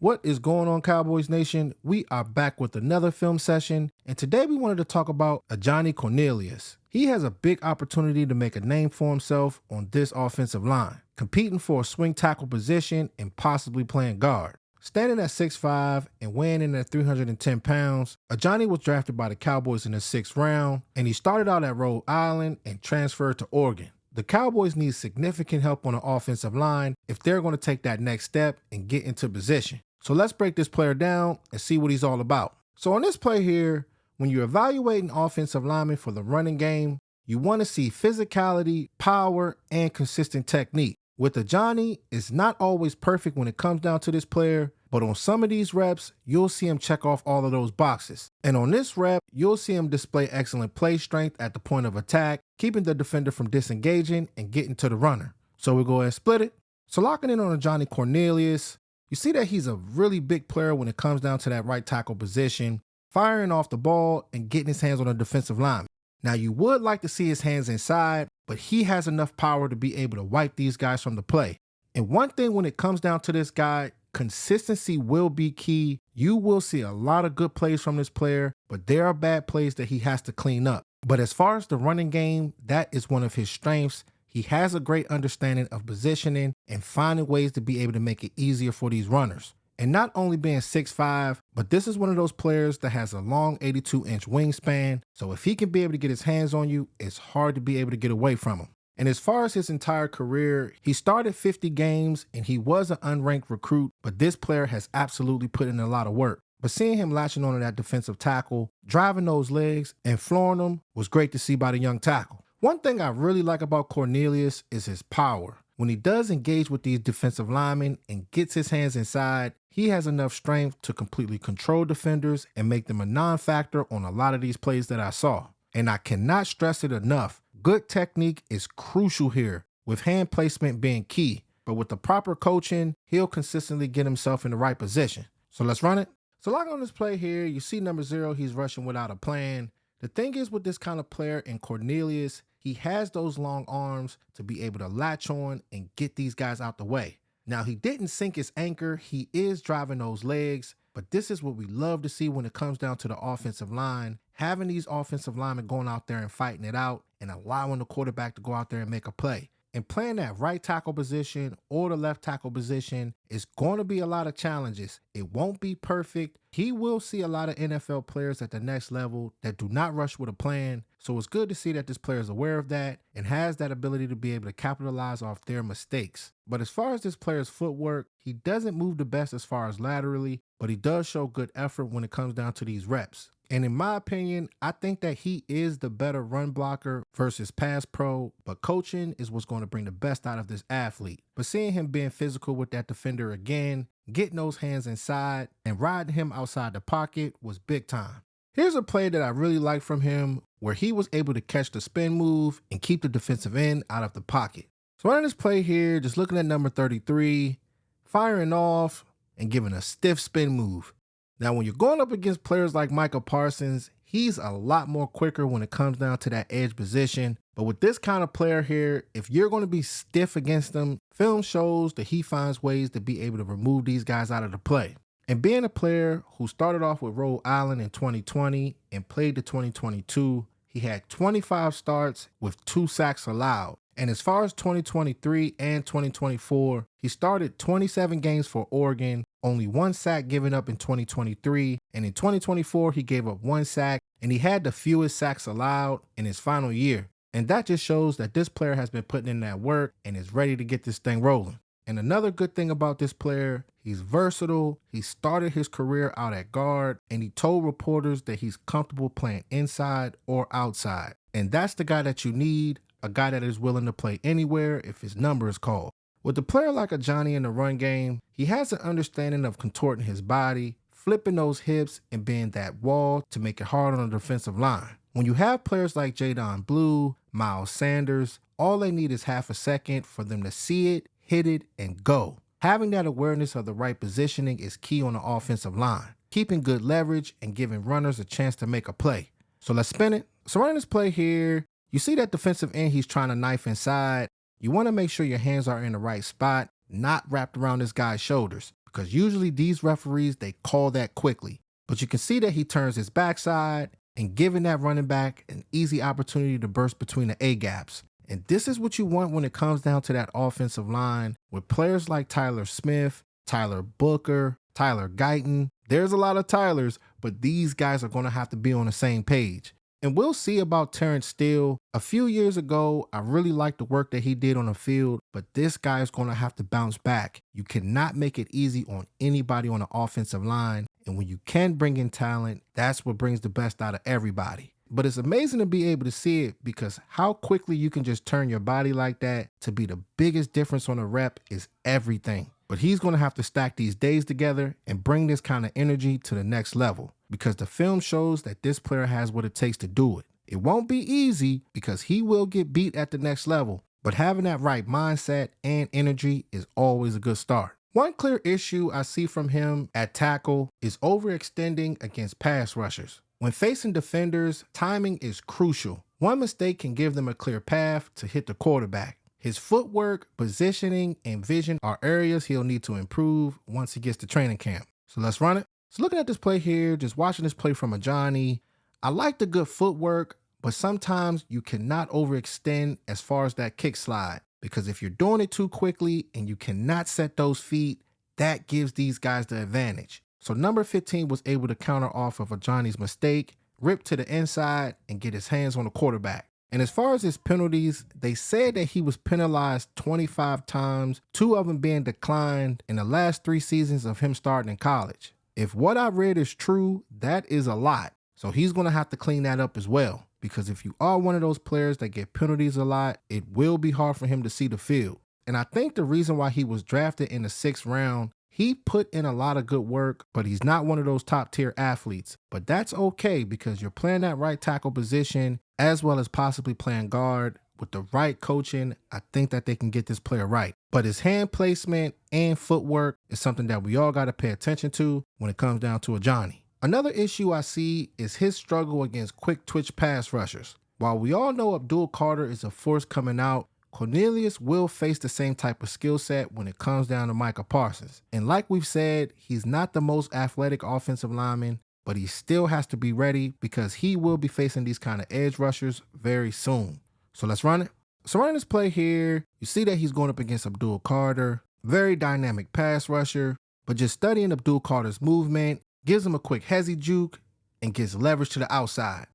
What is going on, Cowboys Nation? We are back with another film session, and today we wanted to talk about Ajani Cornelius. He has a big opportunity to make a name for himself on this offensive line, competing for a swing tackle position and possibly playing guard. Standing at 6'5" and weighing in at 310 pounds, Ajani was drafted by the Cowboys in the 6th round, and he started out at Rhode Island and transferred to Oregon. The Cowboys need significant help on the offensive line if they're going to take that next step and get into position. So let's break this player down and see what he's all about. So on this play here, when you're evaluating offensive linemen for the running game, you want to see physicality, power, and consistent technique. With Ajani, it's not always perfect when it comes down to this player, but on some of these reps, you'll see him check off all of those boxes. And on this rep, you'll see him display excellent play strength at the point of attack, keeping the defender from disengaging and getting to the runner. So we'll go ahead and split it. So locking in on Ajani Cornelius, you see that he's a really big player when it comes down to that right tackle position, firing off the ball and getting his hands on a defensive lineman. Now, you would like to see his hands inside, but he has enough power to be able to wipe these guys from the play. And one thing when it comes down to this guy, consistency will be key. You will see a lot of good plays from this player, but there are bad plays that he has to clean up. But as far as the running game, that is one of his strengths. He has a great understanding of positioning and finding ways to be able to make it easier for these runners. And not only being 6'5", but this is one of those players that has a long 82-inch wingspan. So if he can be able to get his hands on you, it's hard to be able to get away from him. And as far as his entire career, he started 50 games and he was an unranked recruit, but this player has absolutely put in a lot of work. But seeing him latching onto that defensive tackle, driving those legs, and flooring them was great to see by the young tackle. One thing I really like about Cornelius is his power. When he does engage with these defensive linemen and gets his hands inside, he has enough strength to completely control defenders and make them a non-factor on a lot of these plays that I saw. And I cannot stress it enough. Good technique is crucial here, with hand placement being key. But with the proper coaching, he'll consistently get himself in the right position. So let's run it. So like on this play here, you see number 0, he's rushing without a plan. The thing is with this kind of player in Cornelius, he has those long arms to be able to latch on and get these guys out the way. Now, he didn't sink his anchor. He is driving those legs, but this is what we love to see when it comes down to the offensive line, having these offensive linemen going out there and fighting it out and allowing the quarterback to go out there and make a play. And playing that right tackle position or the left tackle position is going to be a lot of challenges. It won't be perfect. He will see a lot of NFL players at the next level that do not rush with a plan. So it's good to see that this player is aware of that and has that ability to be able to capitalize off their mistakes. But as far as this player's footwork, he doesn't move the best as far as laterally, but he does show good effort when it comes down to these reps. And in my opinion, I think that he is the better run blocker versus pass pro, but coaching is what's going to bring the best out of this athlete. But seeing him being physical with that defender again, getting those hands inside, and riding him outside the pocket was big time. Here's a play that I really like from him where he was able to catch the spin move and keep the defensive end out of the pocket. So on this play here, just looking at number 33, firing off and giving a stiff spin move. Now, when you're going up against players like Micah Parsons, he's a lot more quicker when it comes down to that edge position. But with this kind of player here, if you're going to be stiff against him, film shows that he finds ways to be able to remove these guys out of the play. And being a player who started off with Rhode Island in 2020 and played to 2022, he had 25 starts with 2 sacks allowed. And as far as 2023 and 2024, he started 27 games for Oregon, only 1 sack given up in 2023. And in 2024, he gave up 1 sack, and he had the fewest sacks allowed in his final year. And that just shows that this player has been putting in that work and is ready to get this thing rolling. And another good thing about this player, he's versatile. He started his career out at guard, and he told reporters that he's comfortable playing inside or outside. And that's the guy that you need, a guy that is willing to play anywhere if his number is called. With a player like Ajani in the run game, he has an understanding of contorting his body, flipping those hips, and being that wall to make it hard on the defensive line. When you have players like Jadon Blue, Miles Sanders, all they need is half a second for them to see it, hit it, and go. Having that awareness of the right positioning is key on the offensive line, keeping good leverage and giving runners a chance to make a play. So let's spin it. So running this play here, you see that defensive end he's trying to knife inside. You want to make sure your hands are in the right spot, not wrapped around this guy's shoulders, because usually these referees, they call that quickly. But you can see that he turns his backside and giving that running back an easy opportunity to burst between the A-gaps. And this is what you want when it comes down to that offensive line with players like Tyler Smith, Tyler Booker, Tyler Guyton. There's a lot of Tylers, but these guys are going to have to be on the same page. And we'll see about Terrence Steele. A few years ago, I really liked the work that he did on the field, but this guy is going to have to bounce back. You cannot make it easy on anybody on the offensive line. And when you can bring in talent, that's what brings the best out of everybody. But it's amazing to be able to see it because how quickly you can just turn your body like that to be the biggest difference on a rep is everything. But he's going to have to stack these days together and bring this kind of energy to the next level because the film shows that this player has what it takes to do it. It won't be easy because he will get beat at the next level, but having that right mindset and energy is always a good start. One clear issue I see from him at tackle is overextending against pass rushers. When facing defenders, timing is crucial. One mistake can give them a clear path to hit the quarterback. His footwork, positioning, and vision are areas he'll need to improve once he gets to training camp. So let's run it. So looking at this play here, just watching this play from Ajani, I like the good footwork, but sometimes you cannot overextend as far as that kick slide because if you're doing it too quickly and you cannot set those feet, that gives these guys the advantage. So number 15 was able to counter off of Ajani's mistake, rip to the inside, and get his hands on the quarterback. And as far as his penalties, they said that he was penalized 25 times, 2 of them being declined in the last 3 seasons of him starting in college. If what I read is true, that is a lot. So he's going to have to clean that up as well. Because if you are one of those players that get penalties a lot, it will be hard for him to see the field. And I think the reason why he was drafted in the 6th round, he put in a lot of good work, but he's not one of those top tier athletes. But that's okay because you're playing that right tackle position as well as possibly playing guard. With the right coaching, I think that they can get this player right. But his hand placement and footwork is something that we all got to pay attention to when it comes down to Ajani. Another issue I see is his struggle against quick twitch pass rushers. While we all know Abdul Carter is a force coming out, Cornelius will face the same type of skill set when it comes down to Micah Parsons. And like we've said, he's not the most athletic offensive lineman, but he still has to be ready because he will be facing these kind of edge rushers very soon. So let's run it. So running this play here, you see that he's going up against Abdul Carter, very dynamic pass rusher, but just studying Abdul Carter's movement gives him a quick hezzy juke and gets leverage to the outside.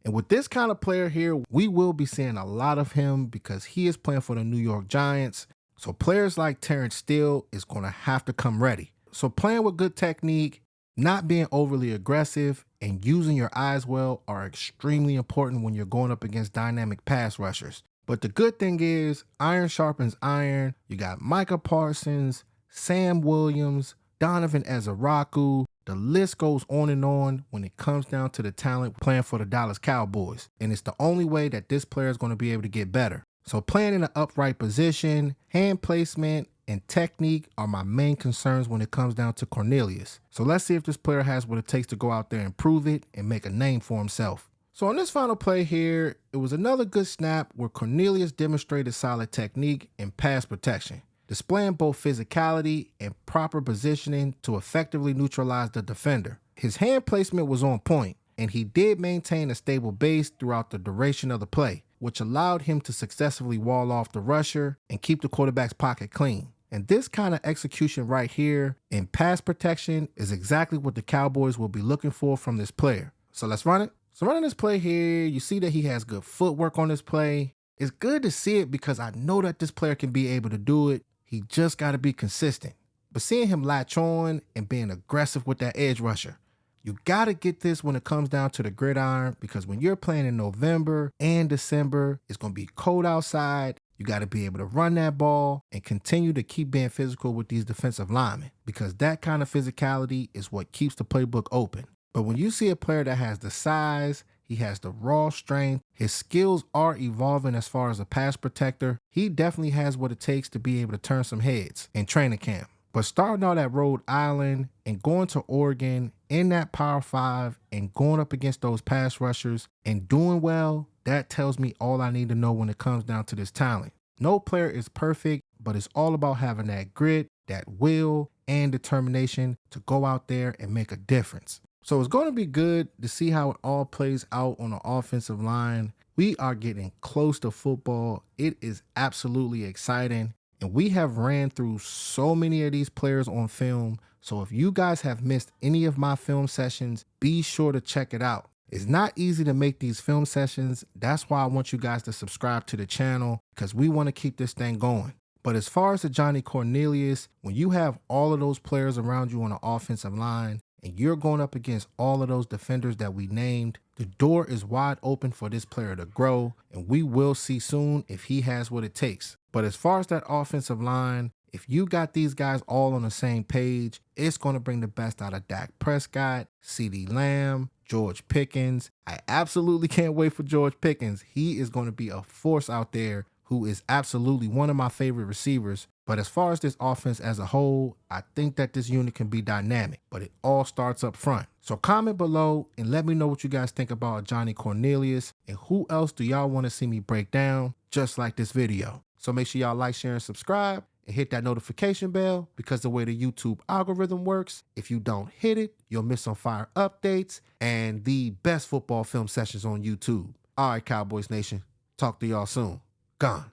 And with this kind of player here, we will be seeing a lot of him because he is playing for the New York Giants. So players like Terrence Steele is going to have to come ready. So playing with good technique, not being overly aggressive, and using your eyes well are extremely important when you're going up against dynamic pass rushers. But the good thing is, iron sharpens iron. You got Micah Parsons, Sam Williams, Donovan Ezaraku. The list goes on and on when it comes down to the talent playing for the Dallas Cowboys. And it's the only way that this player is going to be able to get better. So playing in an upright position, hand placement, and technique are my main concerns when it comes down to Cornelius. So let's see if this player has what it takes to go out there and prove it and make a name for himself. So on this final play here, it was another good snap where Cornelius demonstrated solid technique and pass protection, displaying both physicality and proper positioning to effectively neutralize the defender. His hand placement was on point, and he did maintain a stable base throughout the duration of the play, which allowed him to successfully wall off the rusher and keep the quarterback's pocket clean. And this kind of execution right here in pass protection is exactly what the Cowboys will be looking for from this player. So let's run it. So running this play here, you see that he has good footwork on this play. It's good to see it because I know that this player can be able to do it. He just got to be consistent. But seeing him latch on and being aggressive with that edge rusher, you got to get this when it comes down to the gridiron because when you're playing in November and December, it's going to be cold outside. You got to be able to run that ball and continue to keep being physical with these defensive linemen because that kind of physicality is what keeps the playbook open. But when you see a player that has the size, he has the raw strength, his skills are evolving as far as a pass protector, he definitely has what it takes to be able to turn some heads in training camp. But starting out at Rhode Island and going to Oregon in that Power 5 and going up against those pass rushers and doing well, that tells me all I need to know when it comes down to this talent. No player is perfect, but it's all about having that grit, that will and determination to go out there and make a difference. So it's going to be good to see how it all plays out on the offensive line. We are getting close to football. It is absolutely exciting. And we have ran through so many of these players on film. So if you guys have missed any of my film sessions, be sure to check it out. It's not easy to make these film sessions. That's why I want you guys to subscribe to the channel, because we want to keep this thing going. But as far as Ajani Cornelius, when you have all of those players around you on the offensive line, and you're going up against all of those defenders that we named, the door is wide open for this player to grow, and we will see soon if he has what it takes. But as far as that offensive line, if you got these guys all on the same page, it's going to bring the best out of Dak Prescott, CeeDee Lamb, George Pickens. I absolutely can't wait for George Pickens. He is going to be a force out there, who is absolutely one of my favorite receivers. But as far as this offense as a whole, I think that this unit can be dynamic, but it all starts up front. So comment below and let me know what you guys think about Ajani Cornelius, and who else do y'all want to see me break down just like this video. So make sure y'all like, share, and subscribe, and hit that notification bell, because the way the YouTube algorithm works, if you don't hit it, you'll miss on fire updates and the best football film sessions on YouTube. All right, Cowboys Nation, talk to y'all soon. Gone.